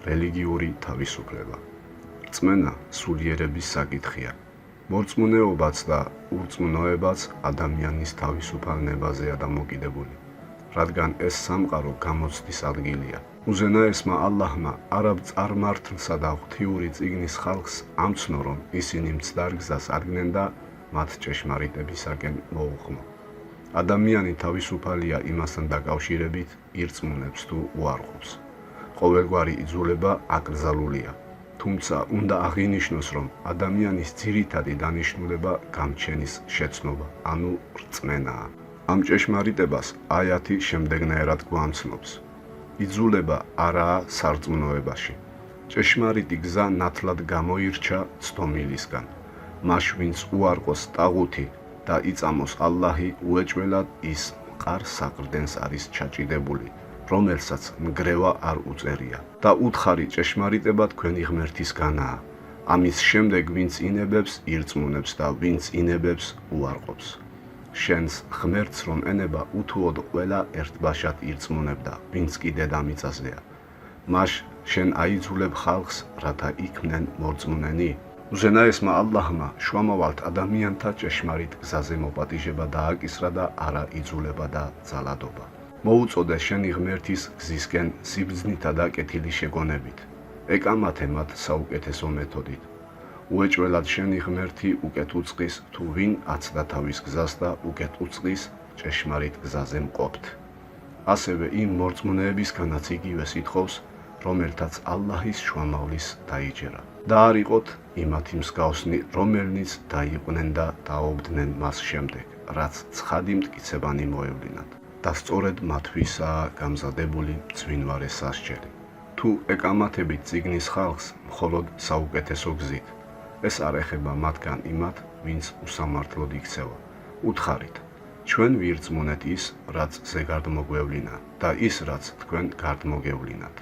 რელიგიური თავისუფლება. რწმენა სულიერების საკითხია. მორწმუნეობაც და ურწმუნოებაც ადამიანის თავისუფალ ნებაზეა დამოკიდებული, რადგან ეს სამყარო გამოცდის ადგილია. უზენაესმა ალლაჰმა არაბ წარმართლსა და ღვთიური წიგნის ხალხს ამცნო, რომ ისინი მცდარ გზას ადგნენ და მათ ჭეშმარიტებისაკენ მოუხმო. ადამიანი თავისუფალია იმასთან დაკავშირებით, ირწმუნებს თუ უარყოფს. ყოველგვარი იძულება აკრძალულია. თუმცა უნდა აღინიშნოს, რომ ადამიანის ძირითადი დანიშნულება გამჩენის შეცნობა, ანუ რწმენაა. ამ ჭეშმარიტებას აიათი შემდეგნაირად გვამცნობს. იძულება არაა სარწმუნოებაში. ჭეშმარიტი გზა ნათლად გამოირჩა ცდომილისგან. მას ვინც უარყოს ტაღუთი და იწამოს ალლაჰი, უეჭველად ის მყარ საყრდენს არის ჩაჭიდებული, რომელსაც ნგრევა არ უწერია. და უთხარი ჭეშმარიტება თქვენი ღმერთისგანაა. ამის შემდეგ ვინც ინებებს, ირწმუნებს და ვინც ინებებს, უარყოფს. შენს ღმერთს რომ ენება, უთუოდ ყველა ერთბაშად ირწმუნებდა, ვინც კი დედამიწაზეა. მას შენ აიძულებ ხალხს, რათა იქმნენ მორწმუნენი. უზენაესმა ალლაჰმა შუამავალთ ადამიანთა ჭეშმარიტ გზაზე მოპატიჟება დააკისრა და არა იძულება და ძალადობა. მოუწოდე შენი ღმერთის გზისკენ სიბრძნითა და კეთილი შეგონებით. ეკამათე მათ საუკეთესო მეთოდით. უეჭველად შენი ღმერთი უკეთ უწყის, თუ ვინ აცდა თავის გზას და უკეთ უწყის ჭეშმარიტ გზაზე მყოფთ. ასევე იმ მორწმუნეებისგანაც იგივე სიტყავს, რომელთაც ალლაჰის შუამავლის დაიჯერა. და არ იყოთ იმათი მსგავსნი, რომელნიც დაიყვნენ და დაობდნენ მას შემდეგ, რაც ცხადი მტკიცებანი მოევლინათ. და სწორედ მათვისაა გამზადებული მძვინვარე სასჯელი. თუ ეკამათებით წიგნის ხალხს მხოლოდ საუკეთესო გზით, ეს არ ეხება მათგან იმათ, ვინც უსამართლოდ იქცევა. უთხარით, ჩვენ ვირწმუნეთ ის, რაც ზეგარდ მოგვევლინა და ის, რაც თქვენ გარდ მოგევლინათ.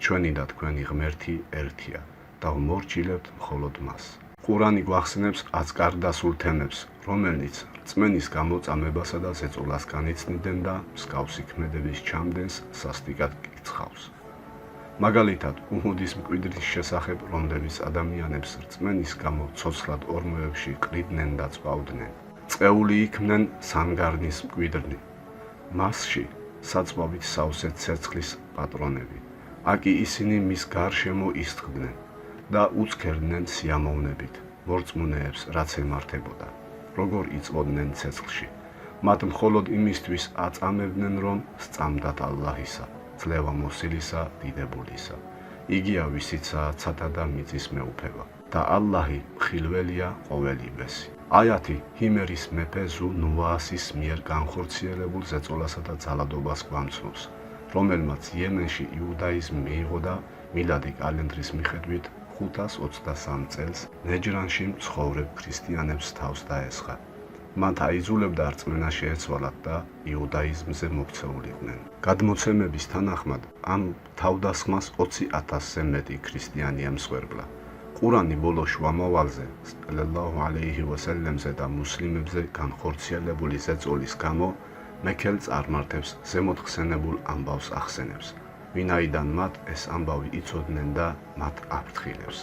ჩვენი და თქვენი ღმერთი ერთია და ვმორჩილებთ მხოლოდ მას. ყურანი გვახსენებს აწკარდასულ თემებს, რომელნიც რწმენის გამოწამებასა და ზეწოლას განიცნიდნენ და მსგავსი ქმედების ჩამდენს სასტიკად კიცხავს. მაგალითად, უჰუდის მკვიდრის შესახებ, რომლებიც ადამიანებს რწმენის გამო ცოცხლად ორმოებში ყრიდნენ და წვავდნენ. წეული იქმნენ სამგარნის მკვიდრნი. მასში საწვავით სავსე ცეცხლის პატრონები. აკი ისინი მის გარშემო ისტხდნენ და უცქერდნენ სიამოვნებით მორწმუნეებს, რაც ემართებოდა, როგორ იწვოდნენ ცეცხლში. მათ მხოლოდ იმისთვის აწამებდნენ, რომ სწამდათ ალლაჰისა, ძლევა მოსილისა, დიდებულისა. იგია ვისიცაა ცათა და მიწის მეუფება და ალლაჰი მხილველია ყოველივესი. აიათი ჰიმერის მეფე ზუ ნუვაასის მიერ განხორციელებულ ზეწოლასა და ძალადობას გვამცნობს, რომელმაც იემენში იუდაიზმი მიიღო და მილადი კალენდრის მიხედვით 523 წელს ნეჯრანში მცხოვრებ ქრისტიანებს თავს დაესხა. მათ აიძულებდა რწმენა შეეცვალათ და იუდაიზმზე მოქცეულიყვნენ. გადმოცემების თანახმად ამ თავდასხმას 20,000-ზე მეტი ქრისტიანი ემსხვერპლა. ყურანი ბოლო შუამავალზე სალალლაჰუ ალეიჰი ვასალამზე და მუსლიმებზე განხორციელებული ზეწოლის გამო მექელ წარმართებს ზემოთხსენებულ ამბავს ახსენებს, ვინაიდან მათ ეს ამბავი იცოდნენ და მათ აფრთხილებს.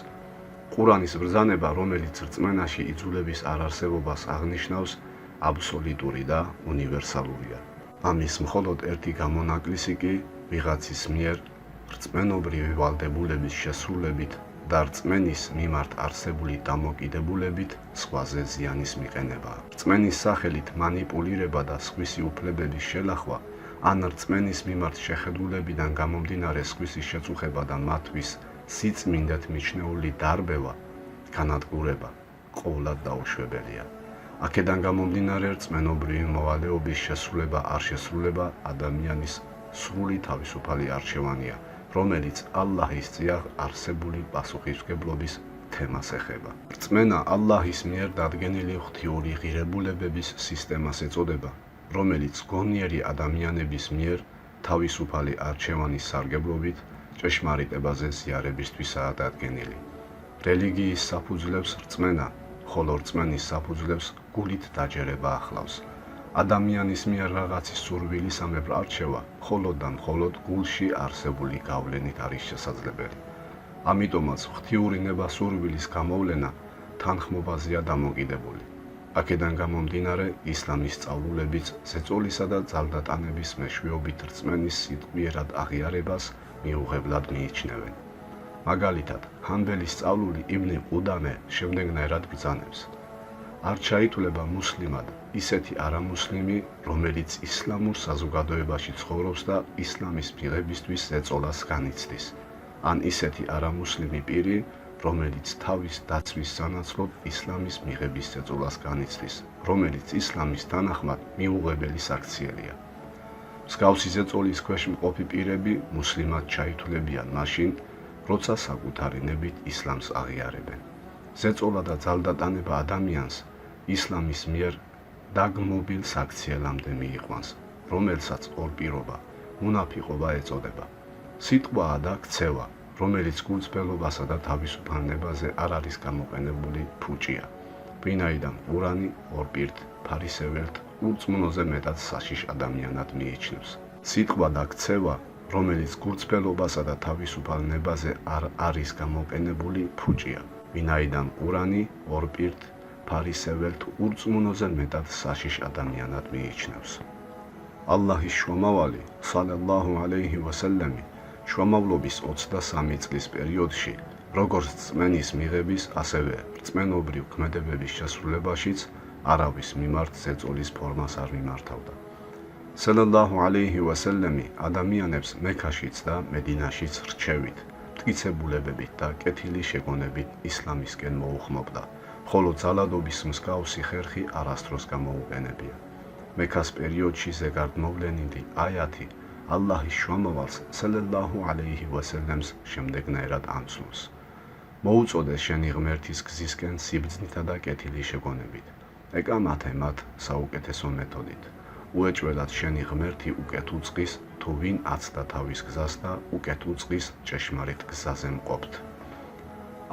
ყურანის ბრძანება, რომელიც რწმენაში იძულების არარსებობას აღნიშნავს, აბსოლუტური და უნივერსალურია. ამის მხოლოდ ერთი გამონაკლისი კი ვიღაცის მიერ რწმენობრივი ვალდებულების შესრულებით და რწმენის მიმართ არსებული დამოკიდებულებით სხვაზე ზიანის მიყენებაა. რწმენის სახელით მანიპულირება და სხვისი უფლებების შელახვა, ან რწმენის მიმართ შეხედულებიდან გამომდინარე სხვისი შეწუხება და მათთვის სიწმინდეთ მიჩნეული დარბევა, განადგურება ყოვლად დაუშვებელია. აქედან გამომდინარე რწმენობრივი მოვალეობის შესრულება არ შესრულება ადამიანის სრული თავისუფალი არჩევანია, რომელიც ალლაჰის წიაღ არსებული პასუხისმგებლობის თემას ეხება. რწმენა ალლაჰის მიერ დადგენილი ღვთიური ღირებულებების სისტემას ეწოდება, რომელიც გონიერი ადამიანების მიერ თავისუფალი არჩევანის სარგებლობით ჭეშმარიტებაზე ზიარებისთვისაა დადგენილი. რელიგიის საფუძვლებს რწმენა, ხოლო რწმენის საფუძვლებს გულით დაჯერება ახლავს. ადამიანის მიერ რაღაცის სურვილისამებრ არჩევა მხოლოდ და მხოლოდ გულში არსებული გავლენით არის შესაძლებელი. ამიტომაც ღვთიური ნებასურვილის გამოვლენა თანხმობაზეა დამოკიდებული. აქედან გამომდინარე ისლამის სწავლულებიც ზეწოლისა და ძალდატანების მეშვეობით რწმენის სიტყვიერად აღიარებას მიუღებლად მიიჩნევენ. მაგალითად, ჰანბელის სწავლული იბნი ყუდამე შემდეგნაირად ბრძანებს: არ ჩაითვლება მუსლიმად ისეთი არამუსლიმი, რომელიც ისლამურ საზოგადოებაში ცხოვრობს და ისლამის მიღებისთვის ზეწოლას განიცდის, ან ისეთი არამუსლიმი პირი, რომელიც თავის დაცვის სანაცვლოდ ისლამის მიღების ზეწოლას განიცდის, რომელიც ისლამის თანახმად მიუღებელი საქციელია. მსგავსი ზეწოლის ქვეშ მყოფი პირები მუსლიმად ჩაითვლებიან მაშინ, როცა საკუთარი ნებით ისლამს აღიარებენ. ზეწოლა და ძალდატანება ადამიანს ისლამის მიერ დაგმობილ საქციელამდე მიიყვანს, რომელსაც ორპირობა, მუნაფიყობა ეწოდება. სიტყვაა და ქცევა, რომელიც გულწრფელობასა და თავისუფალნებაზე არ არის გამოყენებული ფუჭია, ვინაიდან ყურანი ორპირთ, ფარისეველთ, ურწმუნოზე მეტად საშიშ ადამიანად მიიჩნევს. სიტყვა და ქცევა, რომელიც გულწრფელობასა და თავისუფალნებაზე არ არის გამოყენებული ფუჭია, ვინაიდან ყურანი ორპირთ, ფარისეველთ, ურწმუნოზე მეტად საშიშ ადამიანად მიიჩნევს. ალლაჰის შუამავალი, სალალლაჰუ ალეიჰი ვასალამი, შუამავლობის 23 წლის პერიოდში, როგორც რწმენის მიღების, ასევე რწმენობრივ ქმედებების შესრულებაშიც არავის მიმართ ზეწოლის ფორმას არ მიმართავდა. სალალლაჰუ ალეიჰი ვასალამი ადამიანებს მექაშიც და მედინაშიც რჩევით, მტკიცებულებებით და კეთილი შეგონებით ისლამისკენ მოუხმობდა, ხოლო ძალადობის მსგავსი ხერხი არასდროს გამოუყენებია. მექას პერიოდში ზეგარდმოვლენილი აიათი ალლაჰის შუამავალს სალალლაჰუ ალეიჰი ვასალამს შემდეგნაირად ამცნობს: მოუწოდე შენი ღმერთის გზისკენ სიბრძნითა და კეთილი შეგონებით, ეკამათე მათ საუკეთესო მეთოდით, უეჭველად შენი ღმერთი უკეთ უწყის, თუ ვინ აცდა თავის გზას და უკეთ უწყის ჭეშმარიტ გზაზე მყოფთ.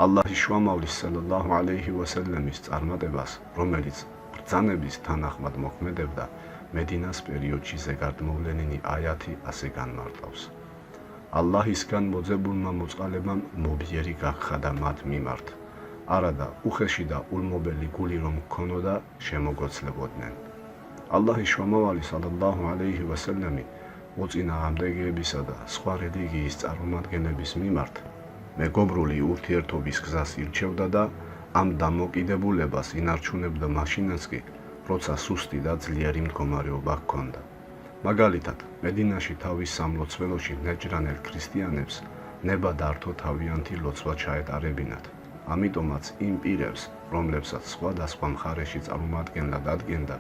ალლაჰის შუამავლის სალალლაჰუ ალეიჰი ვასალამის წარმატებას, რომელიც ბრძანების თანახმად მოქმედებდა, მედინას პერიოდში ზეგარდმოვლენილი აიათი ასე განმარტავს: ალლაჰისგან მოძებულმა მოწყალებამ მობიერი გაგხადა მათ მიმართ, არადა უხეში და ულმობელი გული რომ გქონოდა, შემოგოცლებოდნენ. ალლაჰის შუამავალი სალალლაჰუ ალეიჰი ვასალამი მოწინააღმდეგეებისა და სხვა რელიგიის წარმომადგენლების მიმართ მეგობრული ურთიერთობის გზას ირჩევდა და ამ დამოკიდებულებას ინარჩუნებდა მაშინაც კი, როცა სუსტი და ძლიერი მდგომარეობა ჰქონდა. მაგალითად, მედინაში თავის სამლოცველოში ნეჯრანელ ქრისტიანებს ნება დართო თავიანთი ლოცვა ჩაეტარებინათ. ამიტომაც იმ პირებს, რომლებსაც სხვადასხვა მხარეში წარმომადგენლად ადგენდა,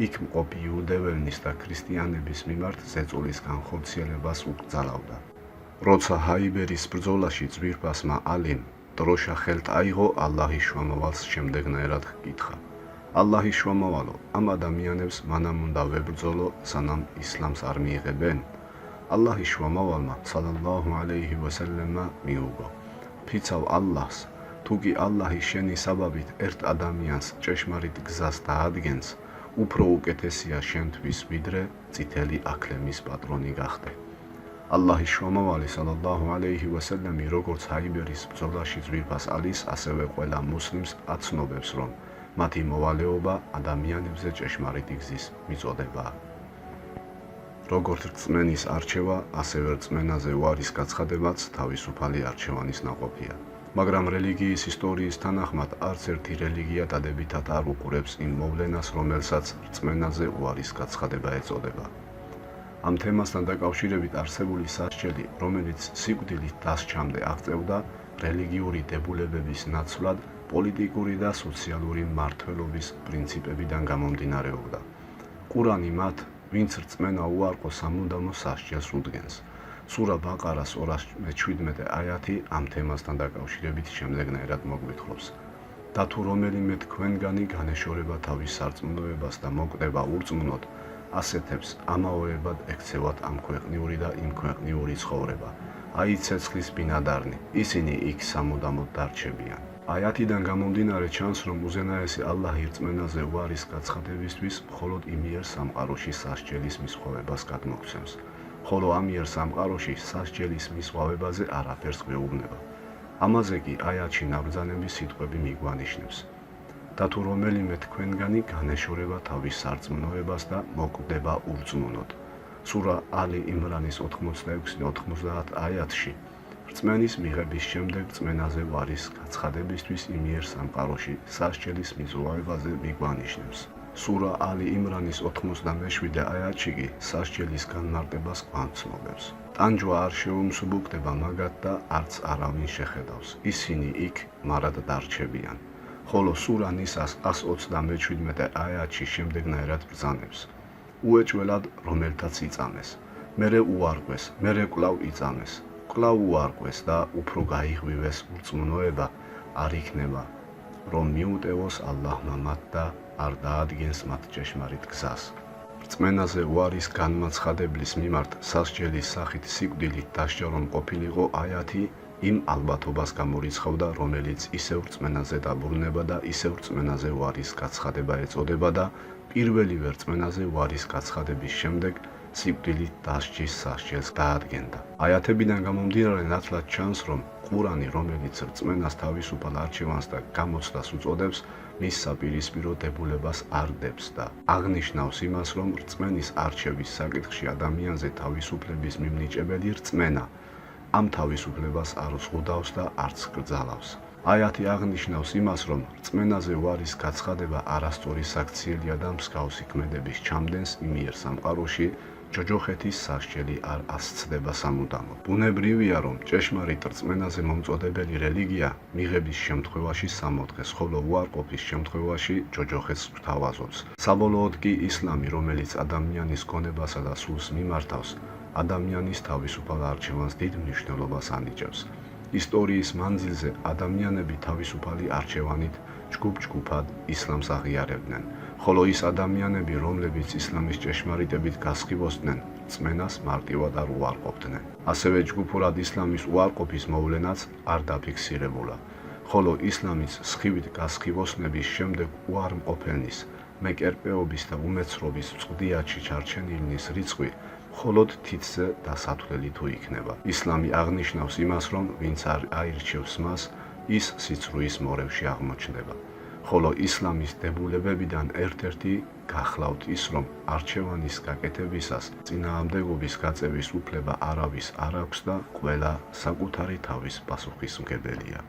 იქ მყოფი იუდეველნის და ქრისტიანების მიმართ ზეწოლის განხორციელებას უკრძალავდა. როცა ჰაიბერის ბრძოლაში ძვირფასმა ალიმ დროშა ხელთ აიღო, ალლაჰის შუამავალს შემდეგნაირად ჰკითხა: ალლაჰის შუამავალო, ამ ადამიანებს მანამ უნდა ვებრძოლო, სანამ ისლამს არ მიიღებენ? ალლაჰის შუამავალმა სალალლაჰუ ალეიჰი ვასალამმა მიუგო: ფიცავ ალლაჰს, თუ კი ალლაჰი შენი საბაბით ერთ ადამიანს ჭეშმარიტ გზას დაადგენს, უფრო უკეთესია შენთვის, ვიდრე წითელი აქლემის პატრონი გახდე. ალლაჰის შუამავალი სალალლაჰუ ალეიჰი ვასალამი როგორც ჰაიბერის ბრძოლაში ძვირფას ალის, ასევე ყველა მუსლიმს აცნობებს, რომ მათი მოვალეობა ადამიანებზე ჭეშმარიტი გზის მიწოდებაა. როგორც რწმენის არჩევა, ასევე რწმენაზე უარის გაცხადებაც თავისუფალი არჩევანის ნაყოფია. მაგრამ რელიგიის ისტორიის თანახმად არც ერთი რელიგია დადებითად არ უყურებს იმ მოვლენას, რომელსაც რწმენაზე უარის გაცხადება ეწოდება. ამ თემასთან დაკავშირებით არსებული სასჯელი, რომელიც სიკვდილით დასჯამდე აღწევდა, რელიგიური დებულებების ნაცვლად პოლიტიკური და სოციალური მმართველობის პრინციპებიდან გამომდინარეობდა. ყურანი მათ, ვინც რწმენა უარყო სამუდამო სასჯელს უდგენს. სურა ბაყარას 217 აიათი ამ თემასთან დაკავშირებით შემდეგნაირად მოგვითხრობს: და თუ რომელიმე თქვენგანი განეშორება თავის სარწმუნოებას და მოკვდება ურწმუნოდ, ასეთებს ამაოებად ექცევათ ამ ქვეყნიური და იმ ქვეყნიური ცხოვრება, აი ცეცხლის ბინადარნი, ისინი იქ სამუდამოდ დარჩებიან. აიათიდან გამომდინარე ჩანს, რომ უზენაესი ალლაჰი რწმენაზე უარის გაცხადებისთვის მხოლოდ იმიერ სამყაროში სასჯელის მისხვევებას გადმოგცემს, ხოლო ამიერ სამყაროში სასჯელის მისხვევებაზე არაფერს გვეუბნება. ამაზე კი აიათში ნაბრძანების სიტყვები მიგვანიშნებს. და თუ რომელიმე თქვენგანი განეშორება თავის სარწმუნოებას და მოკვდება ურწმუნოდ. სურა ალი იმრანის 86-90 აიათში რწმენის მიღების შემდეგ რწმენაზე ვარის გაცხადებისთვის იმიერ სამყაროში სასჯელის მიზღვავებაზე მიგვანიშნებს. სურა ალი იმრანის 97 აიათში კი სასჯელის განმარტებას გვამცნობებს. ტანჯვა არ შეუმსუბუქდება მაგათ და არც არავინ შეხედავს. ისინი იქ მარად დარჩებიან. ხოლო სურა ნისას 127 აიათში შემდეგნაირად ბრძანებს. უეჭველად რომელთაც იწამეს, მერე უარყვეს, მერე კვლავ იწამეს, კვლავ უარყვეს და უფრო გაიღვივეს ურწმუნოება არ იქნება, რომ მიუტევოს ალლაჰმა მათ და არ დაადგენს მათ ჭეშმარიტ გზას. რწმენაზე ვარის განმაცხადებლის მიმართ სასჯელის სახით სიკვდილით დასჯა რომ ყოფილიყო აიათი იმ ალბათობას გამორიცხავდა, რომელიც ისევ რწმენაზე დაბრუნება და ისევ რწმენაზე ვარის გაცხადება ეწოდება და პირველივე რწმენაზე ვარის გაცხადების შემდეგ სიკვდილით დასჯის სასჯელს დაადგენდა. აიათებიდან გამომდინარე ნათლად ჩანს, რომ ყურანი, რომელიც რწმენას თავისუფალ არჩევანს და გამოცდას უწოდებს, მის საპირისპირო დებულებას არ დებს და აღნიშნავს იმას, რომ რწმენის არჩევის საკითხში ადამიანზე თავისუფლების მიმნიჭებელი რწმენა ამ თავისუფლებას არ ზღუდავს და არც კრძალავს. აიათი აღნიშნავს იმას, რომ რწმენაზე ვარის გაცხადება არასწორი საქციელია და მსგავსი ქმედების ჩამდენს იმიერ სამყაროში ჯოჯოხეთის სასჯელი არ ასცდება სამუდამოდ. ბუნებრივია, რომ ჭეშმარიტ რწმენაზე მომწოდებელი რელიგია მიღების შემთხვევაში სამოთხეს, ხოლო უარყოფის შემთხვევაში ჯოჯოხეთს გვთავაზობს. საბოლოოდ კი ისლამი, რომელიც ადამიანის გონებასა და სულს მიმართავს, ადამიანის თავისუფალ არჩევანს დიდ მნიშვნელობას ანიჭებს. ისტორიის მანძილზე ადამიანები თავისუფალი არჩევანით ჯგუფ-ჯგუფად ისლამს აღიარებდნენ, ხოლო ის ადამიანები, რომლებიც ისლამის ჭეშმარიტებით გასხივოსდნენ, რწმენას მარტივად არ უარყოფდნენ. ასევე ჯგუფურად ისლამის უარყოფის მოვლენაც არ დაფიქსირებულა, ხოლო ისლამის სხივით გასხივოსნების შემდეგ უარმყოფენის, მეკერპეობის და უმეცრობის წყდიათში ჩარჩენილნის რიცხვი მხოლოდ თითზე დასათვლელი თუ იქნება. ისლამი აღნიშნავს იმას, რომ ვინც არ აირჩევს მას, ის სიცრუის მორევში აღმოჩნდება. ხოლო ისლამის დებულებებიდან ერთ-ერთი გახლავთ ის, რომ არჩევანის გაკეთებისას წინააღმდეგობის გაწევის უფლება არავის არ აქვს და ყველა საკუთარი თავის პასუხისმგებელია.